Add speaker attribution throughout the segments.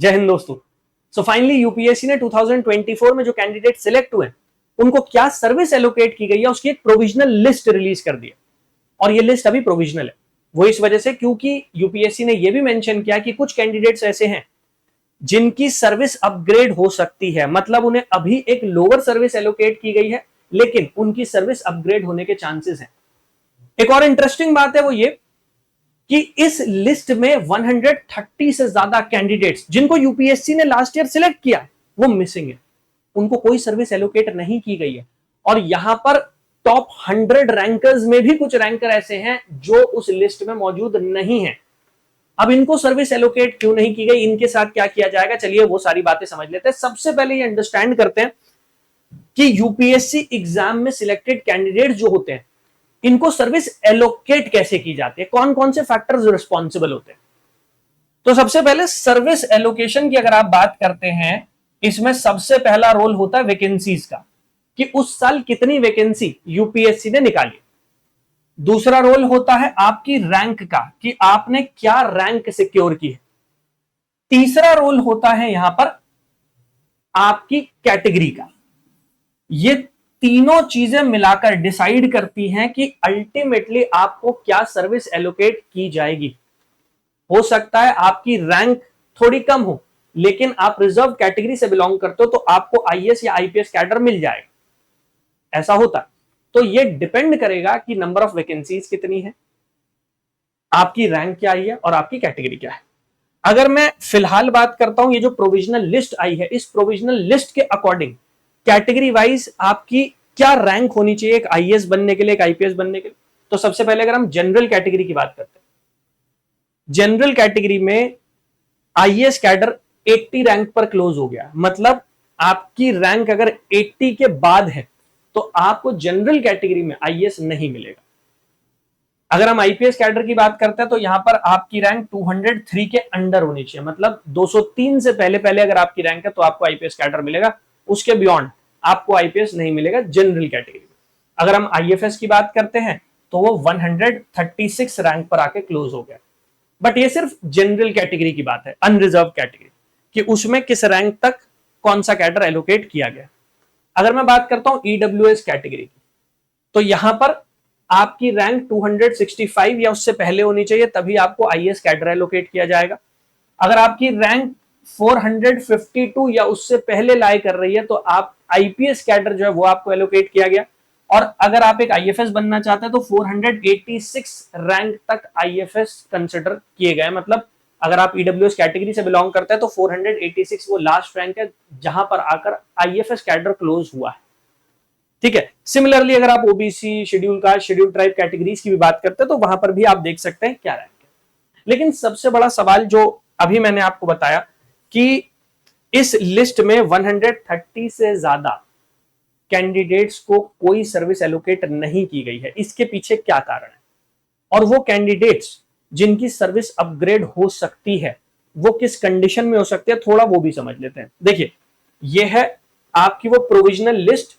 Speaker 1: जय हिंद दोस्तों। So finally UPSC ने 2024 में जो कैंडिडेट सिलेक्ट हुए उनको क्या सर्विस एलोकेट की गई है उसकी एक प्रोविजनल लिस्ट रिलीज कर दी है। और ये लिस्ट अभी प्रोविजनल है, वो इस वजह से क्योंकि यूपीएससी ने यह भी मेंशन किया कि कुछ कैंडिडेट्स ऐसे हैं जिनकी सर्विस अपग्रेड हो सकती है, मतलब उन्हें अभी एक लोअर सर्विस एलोकेट की गई है लेकिन उनकी सर्विस अपग्रेड होने के चांसेस हैं। एक और इंटरेस्टिंग बात है वो ये कि इस लिस्ट में 130 से ज्यादा कैंडिडेट्स जिनको यूपीएससी ने लास्ट ईयर सिलेक्ट किया वो मिसिंग है, उनको कोई सर्विस एलोकेट नहीं की गई है। और यहां पर टॉप 100 रैंकर्स में भी कुछ रैंकर ऐसे हैं जो उस लिस्ट में मौजूद नहीं है। अब इनको सर्विस एलोकेट क्यों नहीं की गई, इनके साथ क्या किया जाएगा, चलिए वो सारी बातें समझ लेते हैं। सबसे पहले ये अंडरस्टैंड करते हैं कि यूपीएससी एग्जाम में सिलेक्टेड कैंडिडेट जो होते हैं इनको सर्विस एलोकेट कैसे की जाती है, कौन कौन से फैक्टर्स रिस्पॉन्सिबल होते हैं। तो सबसे पहले सर्विस एलोकेशन की अगर आप बात करते हैं, इसमें सबसे पहला रोल होता है वैकेंसीज का, कि उस साल कितनी वैकेंसी यूपीएससी ने निकाली। दूसरा रोल होता है आपकी रैंक का, कि आपने क्या रैंक सिक्योर की है। तीसरा रोल होता है यहां पर आपकी कैटेगरी का। ये तीनों चीजें मिलाकर डिसाइड करती हैं कि अल्टीमेटली आपको क्या सर्विस एलोकेट की जाएगी। हो सकता है आपकी रैंक थोड़ी कम हो लेकिन आप रिजर्व कैटेगरी से बिलोंग करते हो तो आपको आईएएस या आईपीएस कैडर मिल जाएगा, ऐसा होता। तो ये डिपेंड करेगा कि नंबर ऑफ वैकेंसीज कितनी है, आपकी रैंक क्या आई है और आपकी कैटेगरी क्या है। अगर मैं फिलहाल बात करता हूं, ये जो प्रोविजनल लिस्ट आई है, इस प्रोविजनल लिस्ट के अकॉर्डिंग कैटेगरी वाइज आपकी क्या रैंक होनी चाहिए एक आईएएस बनने के लिए, एक आईपीएस बनने के लिए। तो सबसे पहले अगर हम जनरल कैटेगरी की बात करते हैं, जनरल कैटेगरी में आईएएस कैडर 80 रैंक पर क्लोज हो गया, मतलब आपकी रैंक अगर 80 के बाद है तो आपको जनरल कैटेगरी में आईएएस नहीं मिलेगा। अगर हम आईपीएस कैडर की बात करते हैं तो यहां पर आपकी रैंक 203 के अंडर होनी चाहिए, मतलब 203 से पहले पहले अगर आपकी रैंक है तो आपको आईपीएस कैडर मिलेगा, उसके बियॉन्ड आपको आईपीएस नहीं मिलेगा जनरल कैटेगरी में। अगर हम आईएफएस की बात करते हैं तो वो 136 रैंक पर आके क्लोज हो गया। बट ये सिर्फ जनरल कैटेगरी की बात है, अनरिजर्व कैटेगरी, कि उसमें किस रैंक तक कौन सा कैडर एलोकेट किया गया। अगर मैं बात करता हूं ईडब्ल्यूएस कैटेगरी की, तो यहां पर आपकी रैंक 265 या उससे पहले होनी चाहिए, तभी आपको आईएएस कैडर एलोकेट किया जाएगा। अगर आपकी रैंक 452 या उससे पहले लाई कर रही है तो आप आईपीएस कैडर जो है वो आपको एलोकेट किया गया। और अगर आप एक आईएफएस बनना चाहते हैं तो 486 रैंक तक आईएफएस कंसिडर किए गए, मतलब अगर आप ईडब्ल्यूएस कैटेगरी से बिलोंग करते हैं तो 486 वो लास्ट रैंक है जहां पर आकर आईएफएस कैडर क्लोज हुआ है। ठीक है। सिमिलरली अगर आप OBC, schedule caste, schedule tribe categories की भी बात करते हैं तो वहां पर भी आप देख सकते हैं क्या रैंक है। लेकिन सबसे बड़ा सवाल जो अभी मैंने आपको बताया कि इस लिस्ट में 130 से ज्यादा कैंडिडेट्स को कोई सर्विस एलोकेट नहीं की गई है, इसके पीछे क्या कारण है और वो कैंडिडेट्स जिनकी सर्विस अपग्रेड हो सकती है वो किस कंडीशन में हो सकती है, थोड़ा वो भी समझ लेते हैं। देखिए, ये है आपकी वो प्रोविजनल लिस्ट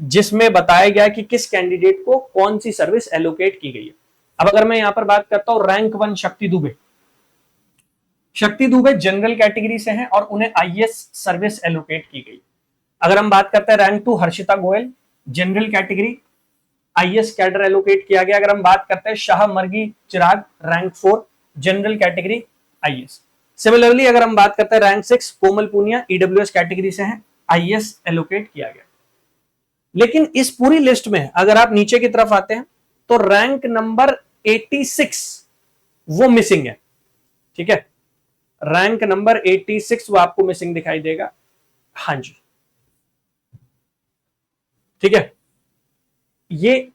Speaker 1: जिसमें बताया गया कि किस कैंडिडेट को कौन सी सर्विस एलोकेट की गई है। अब अगर मैं यहां पर बात करता हूं रैंक 1 शक्ति दुबे, शक्ति दुबे जनरल कैटेगरी से हैं और उन्हें आईएएस सर्विस एलोकेट की गई। अगर हम बात करते हैं rank 2 Harshita Goyal, general category, IAS cadre allocate किया गया। अगर हम बात करते हैं Shah Margi Chirag, rank 4, general category, IAS. Similarly अगर हम बात करते हैं rank 6 Komal Punia, EWS category से हैं, आईएएस एलोकेट किया गया। लेकिन इस पूरी लिस्ट में अगर आप नीचे की तरफ आते हैं तो रैंक नंबर 86 वो मिसिंग है। ठीक है, रैंक नंबर 86 वो आपको मिसिंग दिखाई देगा। हाँ जी, ठीक है, ये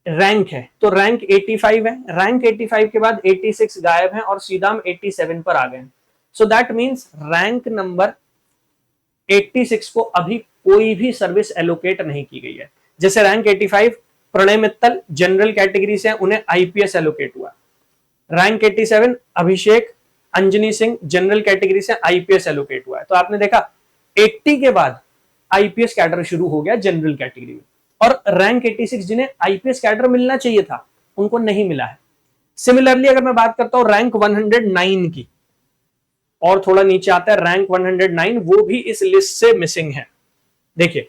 Speaker 1: रैंक है तो रैंक 85 है, रैंक 85 के बाद 86 गायब है और सीधा हम 87 पर आ गए। So that means rank number 86 को अभी कोई भी सर्विस एलोकेट नहीं की गई है। जैसे rank 85 Pranay Mittal general category से उन्हें आईपीएस एलोकेट हुआ। Rank 87 Abhishek Anjani Singh general category से आईपीएस एलोकेट हुआ है। तो आपने देखा 80 के बाद आईपीएस कैडर शुरू हो गया जनरल कैटेगरी में, और रैंक 86 जिन्हें आईपीएस कैडर मिलना चाहिए था उनको नहीं मिला है। सिमिलरली अगर मैं बात करता हूं रैंक 109 की, और थोड़ा नीचे आता है रैंक 109, वो भी इस लिस्ट से मिसिंग है। देखिए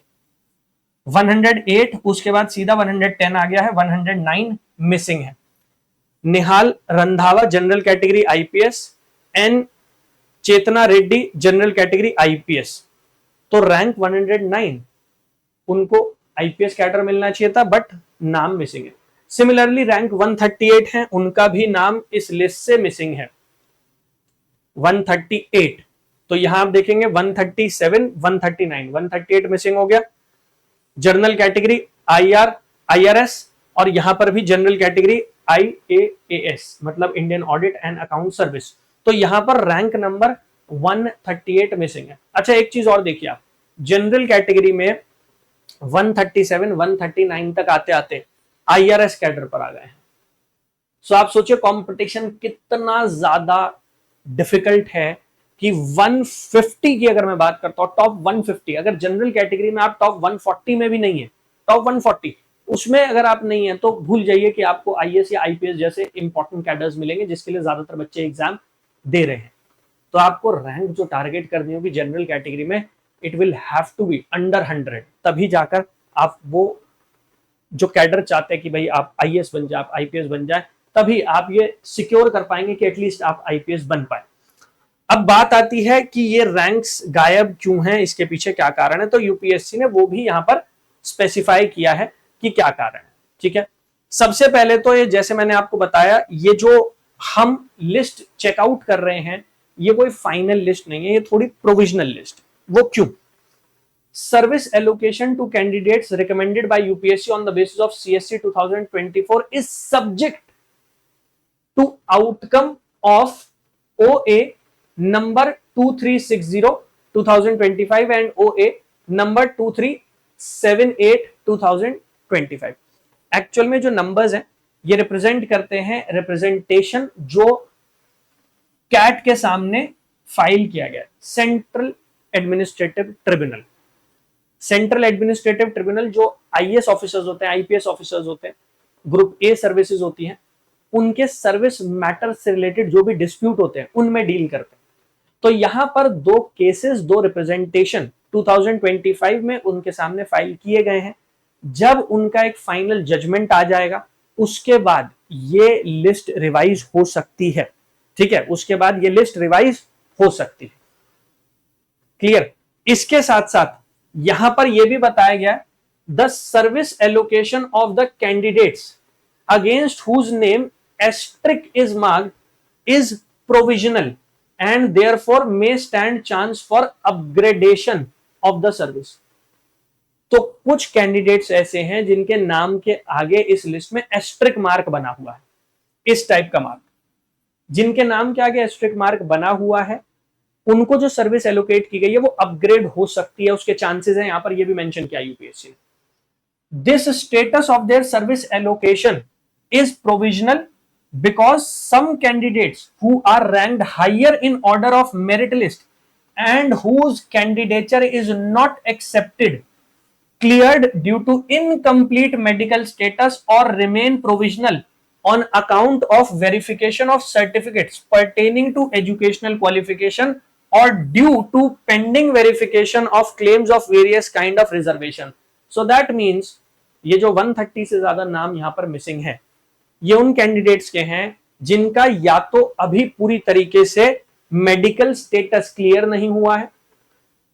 Speaker 1: 108, उसके बाद सीधा 110 आ गया है, 109 मिसिंग है। Nihal Randhawa general category IPS, N Chetna Reddy general category IPS, तो रैंक 109, उनको आईपीएस कैडर मिलना चाहिए था, बट नाम मिसिंग है। सिमिलरली रैंक 138 है, उनका भी नाम इस लिस्ट से मिसिंग है, 138। तो यहां आप देखेंगे 137, 139, 138 मिसिंग हो गया। जनरल कैटेगरी आईआरएस, और यहां पर भी जनरल कैटेगरी आईएएस, मतलब Indian audit and account service, तो यहां पर रैंक नंबर 138 मिसिंग है। अच्छा एक चीज और देखिए आप, जनरल कैटेगरी में 137, 139 तक आते आते आईआरएस कैडर पर आ गए हैं। सो आप सोचिए कंपटीशन कितना ज्यादा डिफिकल्ट है कि 150 की अगर मैं बात करता हूं, टॉप 150, अगर जनरल कैटेगरी में आप टॉप 140 में भी नहीं है, टॉप 140 उसमें अगर आप नहीं है, तो भूल जाइए कि आपको आईएएस या आईपीएस जैसे इंपॉर्टेंट कैडर्स मिलेंगे जिसके लिए ज्यादातर बच्चे एग्जाम दे रहे हैं। तो आपको रैंक जो टारगेट करनी होगी जनरल कैटेगरी में, it will have to be under 100, तभी जाकर आप वो जो कैडर चाहते हैं कि भाई आप आईएएस बन जाए, आप आईपीएस बन जाए, तभी आप ये सिक्योर कर पाएंगे कि एटलीस्ट आप आईपीएस बन पाए। अब बात आती है कि ये रैंक्स गायब क्यों हैं, इसके पीछे क्या कारण है, तो यूपीएससी ने वो भी यहां पर स्पेसिफाई किया है कि क्या कारण है। ठीक है, सबसे पहले तो ये जैसे मैंने आपको बताया, ये जो हम लिस्ट चेकआउट कर रहे हैं ये कोई फाइनल लिस्ट नहीं है, ये थोड़ी प्रोविजनल लिस्ट। वो क्यों? Service allocation to candidates recommended by UPSC on the basis of CSC 2024 is subject to outcome of OA number 2360 2025 and OA number 2378 2025। Actual में जो नंबर्स हैं ये रिप्रेजेंट करते हैं रिप्रेजेंटेशन जो कैट के सामने फाइल किया गया, central administrative tribunal. Central administrative tribunal जो आईएएस ऑफिसर्स होते हैं, आईपीएस ऑफिसर्स होते हैं, ग्रुप ए सर्विसेज होती हैं, उनके सर्विस मैटर से रिलेटेड जो भी डिस्प्यूट होते हैं उनमें डील करते हैं। तो यहां पर दो केसेस, दो रिप्रेजेंटेशन 2025 में उनके सामने फाइल किए गए हैं। जब उनका एक फाइनल जजमेंट आ जाएगा उसके बाद ये लिस्ट रिवाइज हो सकती है। ठीक है, उसके बाद ये लिस्ट रिवाइज हो सकती है। क्लियर? इसके साथ साथ यहां पर यह भी बताया गया, the service allocation of the candidates against whose name asterisk is marked is provisional and therefore may stand chance for upgradation of the service. तो कुछ कैंडिडेट्स ऐसे हैं जिनके नाम के आगे इस लिस्ट में एस्ट्रिक मार्क बना हुआ है, इस टाइप का मार्क, जिनके नाम के आगे एस्ट्रिक मार्क बना हुआ है, उनको जो सर्विस एलोकेट की गई है वो अपग्रेड हो सकती है, उसके चांसेस हैं। यहां पर ये भी मेंशन किया यूपीएससी ने। This status of their service allocation is provisional because some candidates who are ranked higher in order of merit list and whose candidature is not accepted cleared due to incomplete medical status or remain provisional on account of verification of certificates pertaining to educational qualification or due to pending verification of claims of various kind of reservation। so that means ये जो 130 से ज्यादा नाम यहां पर missing है, ये उन कैंडिडेट्स के हैं जिनका या तो अभी पूरी तरीके से मेडिकल स्टेटस क्लियर नहीं हुआ है,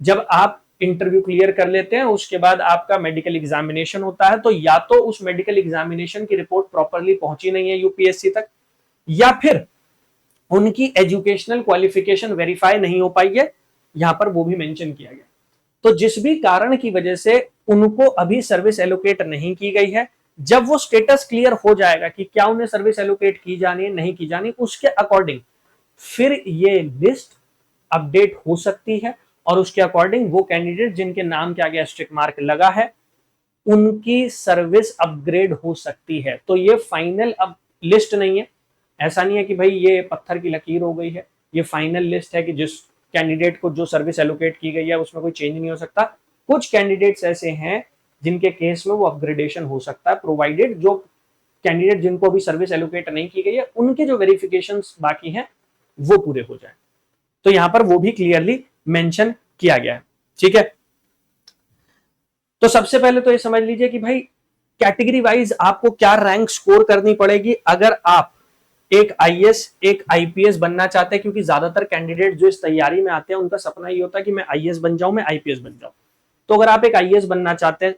Speaker 1: जब आप इंटरव्यू क्लियर कर लेते हैं उसके बाद आपका मेडिकल एग्जामिनेशन होता है, तो या तो उस मेडिकल एग्जामिनेशन की रिपोर्ट प्रॉपरली पहुंची नहीं है यूपीएससी तक, या फिर उनकी एजुकेशनल क्वालिफिकेशन वेरीफाई नहीं हो पाई है, यहां पर वो भी मेंशन किया गया। तो जिस भी कारण की वजह से उनको अभी सर्विस एलोकेट नहीं की गई है, जब वो स्टेटस क्लियर हो जाएगा कि क्या उन्हें सर्विस एलोकेट की जानी है नहीं की जानी, उसके अकॉर्डिंग फिर ये लिस्ट अपडेट हो सकती है और उसके अकॉर्डिंग वो कैंडिडेट जिनके नाम के आगे एस्ट्रिक मार्क लगा है उनकी सर्विस अपग्रेड हो सकती है। तो ये फाइनल अब लिस्ट नहीं है, ऐसा नहीं है कि भाई ये पत्थर की लकीर हो गई है, ये फाइनल लिस्ट है कि जिस कैंडिडेट को जो सर्विस एलोकेट की गई है उसमें कोई चेंज नहीं हो सकता। कुछ कैंडिडेट्स ऐसे हैं जिनके केस में वो अपग्रेडेशन हो सकता है, प्रोवाइडेड जो कैंडिडेट जिनको अभी सर्विस एलोकेट नहीं की गई है उनके जो वेरिफिकेशन बाकी हैं वो पूरे हो जाए। तो यहां पर वो भी क्लियरली मेंशन किया गया है। ठीक है, तो सबसे पहले तो ये समझ लीजिए कि भाई कैटेगरी वाइज आपको क्या रैंक स्कोर करनी पड़ेगी अगर आप एक आईएएस एक आईपीएस बनना चाहते हैं, क्योंकि ज्यादातर कैंडिडेट जो इस तैयारी में आते हैं उनका सपना ये होता है कि मैं आईएएस बन जाऊं, मैं आईपीएस बन जाऊं। तो अगर आप एक आईएएस बनना चाहते हैं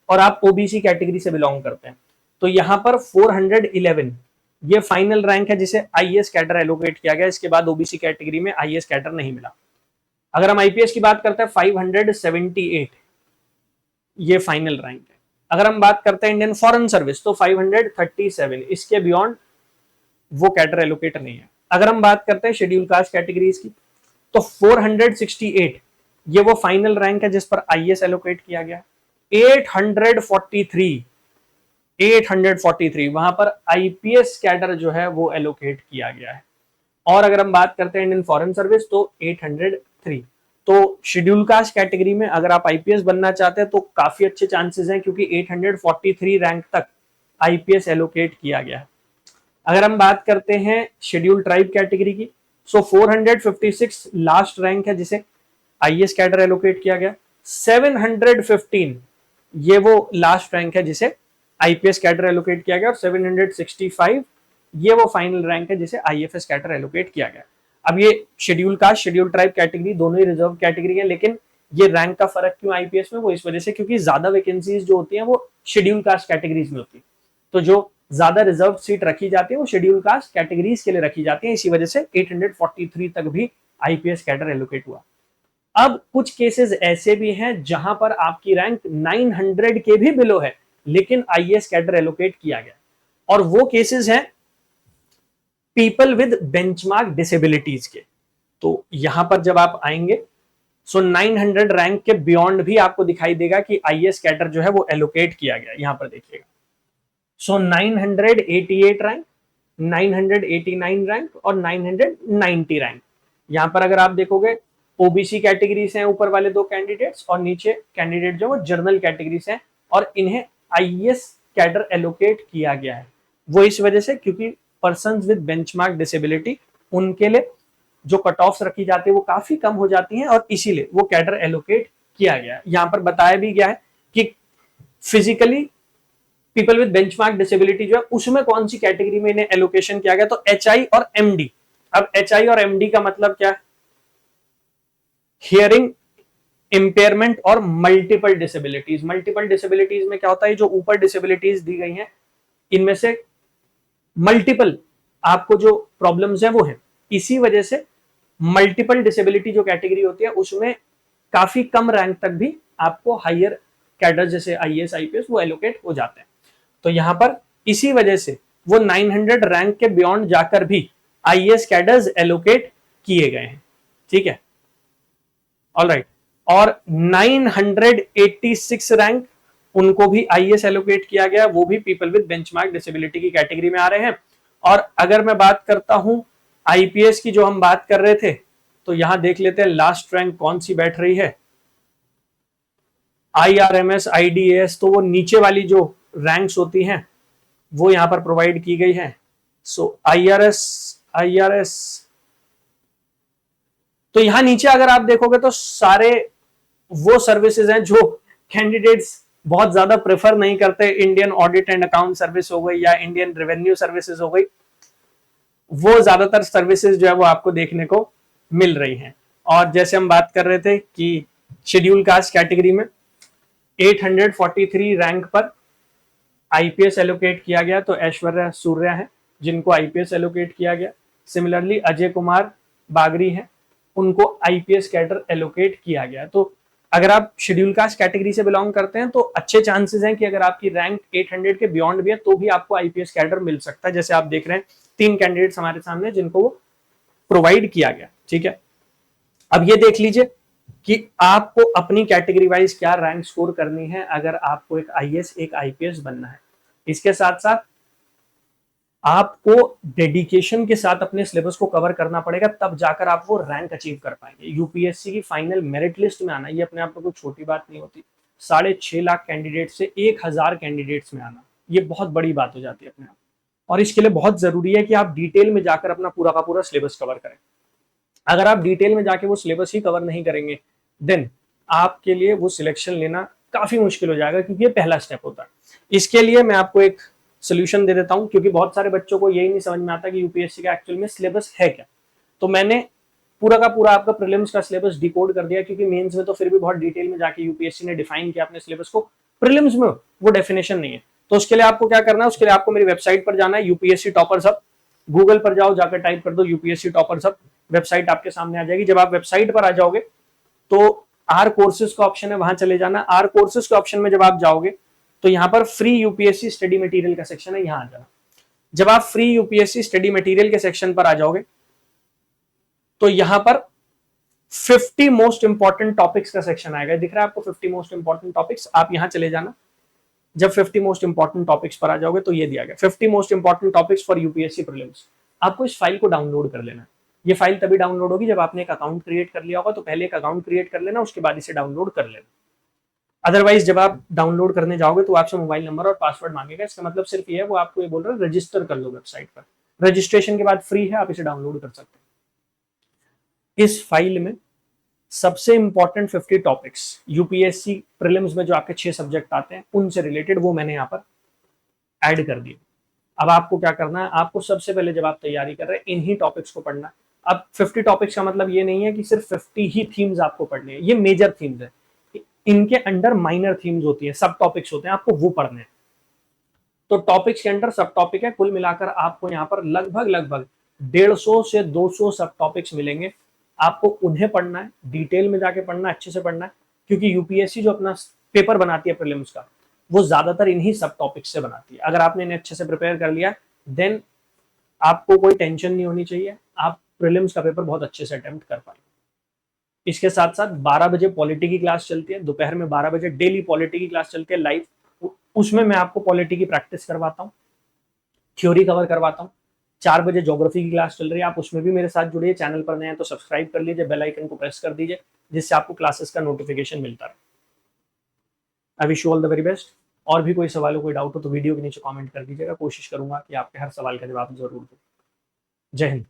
Speaker 1: और आप ओबीसी कैटेगरी से बिलोंग करते हैं, तो यहां पर 411 ये फाइनल रैंक है जिसे आईएएस कैडर एलोकेट किया गया। इसके बाद ओबीसी कैटेगरी में आईएएस कैडर नहीं मिला। अगर हम आईपीएस की बात करते हैं 578 ये फाइनल रैंक है। अगर हम बात करते हैं इंडियन फॉरेन सर्विस तो 537, इसके बियॉन्ड वो कैडर एलोकेट नहीं है। अगर हम बात करते हैं शेड्यूल कास्ट कैटेगरीज की तो 468 ये वो फाइनल रैंक है जिस पर आईएएस एलोकेट किया गया। 843 वहां पर आईपीएस कैडर जो है वो एलोकेट किया गया है। और अगर हम बात करते हैं इंडियन फॉरेन सर्विस तो 803। तो शेड्यूल कास्ट कैटेगरी में अगर आप आईपीएस बनना चाहते हैं तो काफी अच्छे चांसेस हैं, क्योंकि 843 रैंक तक आईपीएस एलोकेट किया गया है। अगर हम बात करते हैं शेड्यूल ट्राइब कैटेगरी की, सो 456 लास्ट रैंक है जिसे आईएएस कैडर एलोकेट किया गया। 715 ये वो लास्ट रैंक है जिसे आईपीएस कैडर एलोकेट किया गया, और 765 ये वो फाइनल रैंक है जिसे आईएफएस कैडर एलोकेट किया गया। अब ये schedule caste schedule tribe category दोनों ही रिजर्व कैटेगरी है, लेकिन ये रैंक का फर्क क्यों आईपीएस में, वो इस वजह से क्योंकि ज्यादा वैकेंसीज जो होती हैं वो शेड्यूल कास्ट कैटेगरीज में होती है। तो जो ज्यादा रिजर्व सीट रखी जाती है वो शेड्यूल कास्ट कैटेगरीज के लिए रखी जाती है, इसी वजह से 843 तक भी आईपीएस कैडर एलोकेट हुआ। अब कुछ केसेस ऐसे भी हैं जहां पर आपकी रैंक 900 के भी बिलो है लेकिन आईएएस कैडर एलोकेट किया गया, और वो केसेस हैं पीपल विद बेंचमार्क डिसेबिलिटीज के। तो यहां पर जब आप आएंगे सो 900 रैंक के बियॉन्ड भी आपको दिखाई देगा कि आईएएस कैडर जो है वो एलोकेट किया गया। यहां पर देखिएगा, सो 988 रैंक, 989 रैंक और 990 रैंक। यहां पर अगर आप देखोगे ओबीसी कैटेगरी से हैं ऊपर वाले दो कैंडिडेट्स, और नीचे कैंडिडेट जो वो जनरल कैटेगरी से हैं, और इन्हें आईएएस कैडर एलोकेट किया गया है। वो इस वजह से क्योंकि पर्सन्स विद बेंचमार्क डिसेबिलिटी उनके लिए जो कट ऑफ्स रखी जाती है वो काफी कम हो जाती हैं, और इसीलिए वो कैडर एलोकेट किया गया है। यहां पर बताया भी गया है कि physically people with benchmark disability जो है उसमें कौन सी कैटेगरी में इन्हें एलोकेशन किया गया, तो एचआई और एमडी। अब एचआई और एमडी का मतलब क्या है, हियरिंग इंपेयरमेंट और मल्टीपल डिसेबिलिटीज। मल्टीपल डिसेबिलिटीज में क्या होता है, जो ऊपर डिसेबिलिटीज दी गई हैं इनमें से मल्टीपल आपको जो प्रॉब्लम्स हैं वो हैं, इसी वजह से मल्टीपल डिसेबिलिटी जो कैटेगरी होती है उसमें काफी कम रैंक तक भी आपको हायर कैडर जैसे आईएएस आईपीएस वो एलोकेट हो जाते हैं। तो यहां पर इसी वजह से वो 900 रैंक के बियॉन्ड जाकर भी आईएएस कैडर्स एलोकेट किए गए हैं। ठीक है, ऑलराइट। और 986 रैंक उनको भी आईएएस एलोकेट किया गया, वो भी पीपल विद बेंचमार्क डिसेबिलिटी की कैटेगरी में आ रहे हैं। और अगर मैं बात करता हूं आईपीएस की जो हम बात कर रहे थे, तो यहां देख लेते हैं लास्ट रैंक कौन सी बैठ रही है, आईआरएमएस आईडीएस। तो वो नीचे वाली जो रैंक्स होती हैं वो यहां पर प्रोवाइड की गई है। सो आईआरएस तो यहां नीचे अगर आप देखोगे तो सारे वो सर्विसेज हैं जो कैंडिडेट्स बहुत ज्यादा प्रेफर नहीं करते। Indian audit and account service हो गई या इंडियन रेवेन्यू सर्विसेज हो गई, वो ज्यादातर सर्विसेज जो है वो आपको देखने को मिल रही हैं। और जैसे हम बात कर रहे थे कि शेड्यूल कास्ट कैटेगरी में 843 रैंक पर आईपीएस एलोकेट किया गया, तो ऐश्वर्या सूर्या है जिनको आईपीएस एलोकेट किया गया। सिमिलरली अजय कुमार बागरी हैं, उनको आईपीएस कैडर एलोकेट किया गया। तो अगर आप शेड्यूल कास्ट कैटेगरी से बिलोंग करते हैं तो अच्छे चांसेस हैं कि अगर आपकी रैंक 800 के बियॉन्ड भी है तो भी आपको आईपीएस कैडर मिल सकता है। जैसे आप देख रहे हैं 3 कैंडिडेट्स हमारे सामने जिनको वो प्रोवाइड किया गया। ठीक है, अब ये देख लीजिए कि आपको अपनी कैटेगरी वाइज क्या रैंक स्कोर करनी है अगर आपको एक आईएएस एक आईपीएस बनना है। इसके साथ साथ आपको डेडिकेशन के साथ अपने सिलेबस को कवर करना पड़ेगा, तब जाकर आप वो रैंक अचीव कर पाएंगे। यूपीएससी की फाइनल मेरिट लिस्ट में आना ये अपने आप में कोई छोटी बात नहीं होती। 6.5 लाख कैंडिडेट से 1000 कैंडिडेट्स में आना ये बहुत बड़ी बात हो जाती है अपने आप, और इसके लिए बहुत जरूरी है कि आप डिटेल में जाकर अपना पूरा का पूरा सिलेबस कवर करें। अगर आप डिटेल में जाके वो सिलेबस ही कवर नहीं करेंगे देन आपके लिए वो सिलेक्शन लेना काफी मुश्किल हो जाएगा, क्योंकि ये पहला स्टेप होता है। इसके लिए मैं आपको एक सोल्यूशन दे देता हूं, क्योंकि बहुत सारे बच्चों को यही नहीं समझ में आता कि यूपीएससी का एक्चुअल में सिलेबस है क्या। तो मैंने पूरा का पूरा आपका प्रीलिम्स का सिलेबस डिकोड कर दिया, क्योंकि मेंस में तो फिर भी बहुत डिटेल में जाके यूपीएससी ने डिफाइन किया अपने सिलेबस को, प्रीलिम्स में वो डेफिनेशन नहीं है। तो उसके लिए आपको क्या करना है, उसके लिए आपको मेरी वेबसाइट पर जाना है, यूपीएससी टॉपर्स हब। गूगल पर जाओ, जाकर टाइप कर दो यूपीएससी टॉपर्स हब, वेबसाइट आपके सामने आ जाएगी। जब आप वेबसाइट पर आ जाओगे तो आर कोर्सेज का ऑप्शन है, वहां चले जाना। आर कोर्सेज के ऑप्शन में जब आप जाओगे तो यहाँ पर फ्री यूपीएससी स्टडी मटेरियल का सेक्शन है, यहां आ जाना। जब आप फ्री यूपीएससी स्टडी मटेरियल के सेक्शन पर आ जाओगे तो यहां पर 50 मोस्ट इंपॉर्टेंट टॉपिक्स का सेक्शन आएगा, दिख रहा है आपको 50 मोस्ट इंपॉर्टेंट टॉपिक्स, आप यहां चले जाना। जब 50 मोस्ट इंपॉर्टेंट टॉपिक्स पर आ जाओगे तो ये दिया गया 50 most important topics for UPSC prelims. आपको इस फाइल को डाउनलोड कर लेना है। ये फाइल तभी डाउनलोड होगी जब आपने एक अकाउंट क्रिएट कर लिया होगा, तो पहले एक अकाउंट क्रिएट कर लेना, उसके बाद इसे डाउनलोड कर लेना। अदरवाइज जब आप डाउनलोड करने जाओगे तो आपसे मोबाइल नंबर और पासवर्ड मांगेगा। इसका मतलब सिर्फ ये है, वो आपको ये बोल रहा है रजिस्टर कर लो वेबसाइट पर। रजिस्ट्रेशन के बाद फ्री है, आप इसे डाउनलोड कर सकते हैं। इस फाइल में सबसे इंपॉर्टेंट 50 टॉपिक्स यूपीएससी प्रीलिम्स में जो आपके 6 सब्जेक्ट आते हैं उनसे रिलेटेड, वो मैंने यहाँ पर ऐड कर दिए। अब आपको क्या करना है, आपको सबसे पहले जब आप तैयारी कर रहे हैं इन्हीं टॉपिक्स को पढ़ना है। अब 50 टॉपिक्स का मतलब ये नहीं है कि सिर्फ 50 ही थीम्स आपको पढ़ने हैं, ये मेजर थीम्स है। इनके अंडर माइनर थीम्स होती है, सब टॉपिक्स होते हैं, आपको वो पढ़ने हैं। तो टॉपिक्स के अंडर सब टॉपिक है, कुल मिलाकर आपको यहाँ पर लगभग 150 से 200 सब टॉपिक्स मिलेंगे। आपको उन्हें पढ़ना है, डिटेल में जाके पढ़ना है, अच्छे से पढ़ना है, क्योंकि यूपीएससी जो अपना पेपर बनाती है प्रीलिम्स का, वो ज्यादातर इन्हीं सब टॉपिक्स से बनाती है। अगर आपने इन्हें अच्छे से प्रिपेयर कर लिया देन आपको कोई टेंशन नहीं होनी चाहिए, आप प्रीलिम्स का पेपर बहुत अच्छे से अटेम्प्ट कर पाएंगे। इसके साथ साथ 12 बजे पॉलिटी की क्लास चलती है, दोपहर में 12 बजे डेली पॉलिटी की क्लास चलती है लाइव। उसमें मैं आपको पॉलिटी की प्रैक्टिस करवाता हूँ, थ्योरी कवर करवाता हूँ। 4 बजे ज्योग्राफी की क्लास चल रही है, आप उसमें भी मेरे साथ जुड़िए। चैनल पर नए हैं तो सब्सक्राइब कर लीजिए, बेल आइकन को प्रेस कर दीजिए, जिससे आपको क्लासेस का नोटिफिकेशन मिलता रहे। I wish you all the very best. और भी कोई सवाल हो, कोई डाउट हो तो वीडियो के नीचे कमेंट कर दीजिएगा, कोशिश करूंगा कि आपके हर सवाल का जवाब जरूर दूं। जय हिंद।